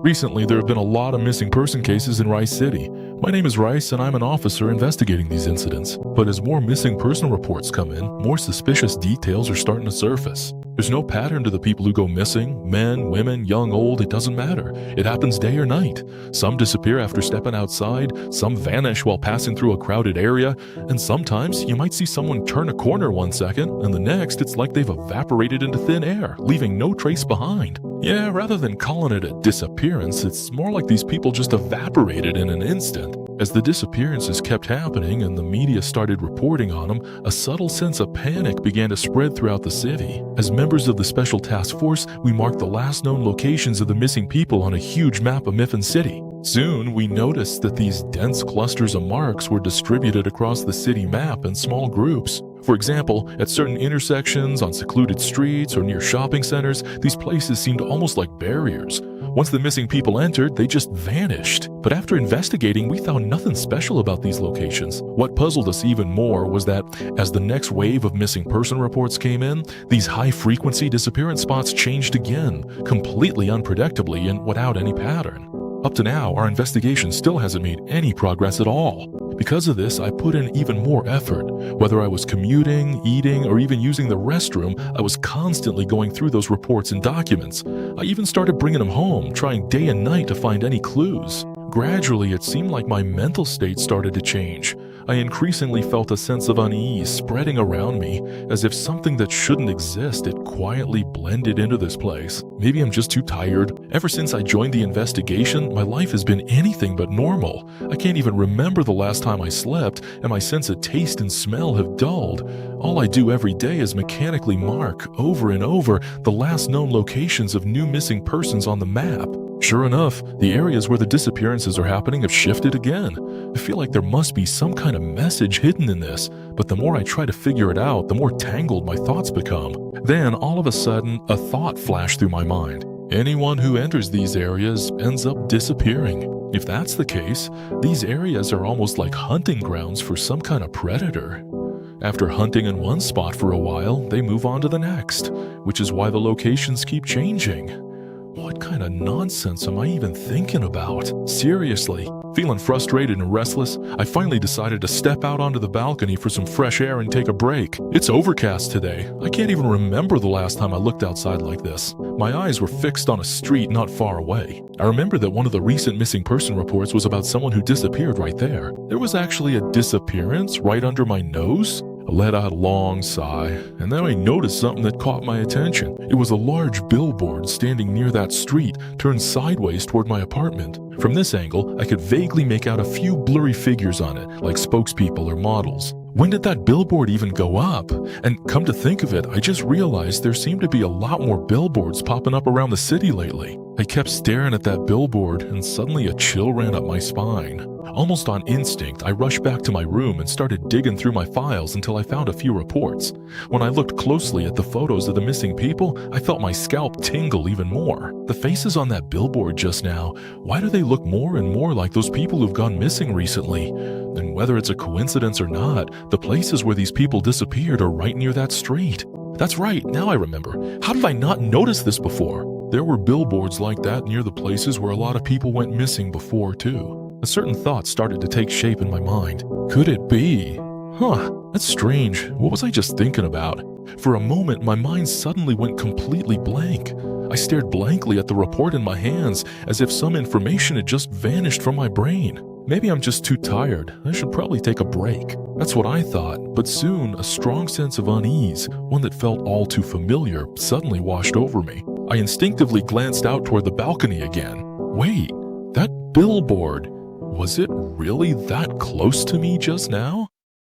Recently, there have been a lot of missing person cases in Rice City. My name is Rice, and I'm an officer investigating these incidents. But as more missing person reports come in, more suspicious details are starting to surface. There's no pattern to the people who go missing. Men, women, young, old, it doesn't matter. It happens day or night. Some disappear after stepping outside, some vanish while passing through a crowded area, and sometimes you might see someone turn a corner one second, and the next it's like they've evaporated into thin air, leaving no trace behind. Yeah, rather than calling it a disappearance, it's more like these people just evaporated in an instant. As the disappearances kept happening and the media started reporting on them, a subtle sense of panic began to spread throughout the city. As members of the Special Task Force, we marked the last known locations of the missing people on a huge map of Mifflin City. Soon, we noticed that these dense clusters of marks were distributed across the city map in small groups. For example, at certain intersections, on secluded streets, or near shopping centers, these places seemed almost like barriers. Once the missing people entered, they just vanished. But after investigating, we found nothing special about these locations. What puzzled us even more was that as the next wave of missing person reports came in, these high-frequency disappearance spots changed again, completely unpredictably and without any pattern. Up to now, our investigation still hasn't made any progress at all. Because of this, I put in even more effort. Whether I was commuting, eating, or even using the restroom, I was constantly going through those reports and documents. I even started bringing them home, trying day and night to find any clues. Gradually, it seemed like my mental state started to change. I increasingly felt a sense of unease spreading around me, as if something that shouldn't exist had quietly blended into this place. Maybe I'm just too tired. Ever since I joined the investigation, my life has been anything but normal. I can't even remember the last time I slept, and my sense of taste and smell have dulled. All I do every day is mechanically mark, over and over, the last known locations of new missing persons on the map. Sure enough, the areas where the disappearances are happening have shifted again. I feel like there must be some kind of message hidden in this, but the more I try to figure it out, the more tangled my thoughts become. Then, all of a sudden, a thought flashed through my mind. Anyone who enters these areas ends up disappearing. If that's the case, these areas are almost like hunting grounds for some kind of predator. After hunting in one spot for a while, they move on to the next, which is why the locations keep changing. What kind of nonsense am I even thinking about? Seriously. Feeling frustrated and restless, I finally decided to step out onto the balcony for some fresh air and take a break. It's overcast today. I can't even remember the last time I looked outside like this. My eyes were fixed on a street not far away. I remember that one of the recent missing person reports was about someone who disappeared right there. There was actually a disappearance right under my nose. I let out a long sigh, and then I noticed something that caught my attention. It was a large billboard standing near that street, turned sideways toward my apartment. From this angle, I could vaguely make out a few blurry figures on it, like spokespeople or models. When did that billboard even go up? And come to think of it, I just realized there seemed to be a lot more billboards popping up around the city lately. I kept staring at that billboard, and suddenly a chill ran up my spine. Almost on instinct, I rushed back to my room and started digging through my files until I found a few reports. When I looked closely at the photos of the missing people, I felt my scalp tingle even more. The faces on that billboard just now, why do they look more and more like those people who've gone missing recently? And whether it's a coincidence or not, the places where these people disappeared are right near that street. That's right, now I remember. How did I not notice this before? There were billboards like that near the places where a lot of people went missing before, too. A certain thought started to take shape in my mind. Could it be? That's strange. What was I just thinking about? For a moment, my mind suddenly went completely blank. I stared blankly at the report in my hands, as if some information had just vanished from my brain. Maybe I'm just too tired. I should probably take a break. That's what I thought, but soon a strong sense of unease, one that felt all too familiar, suddenly washed over me. I instinctively glanced out toward the balcony again. Wait, that billboard. Was it really that close to me just now?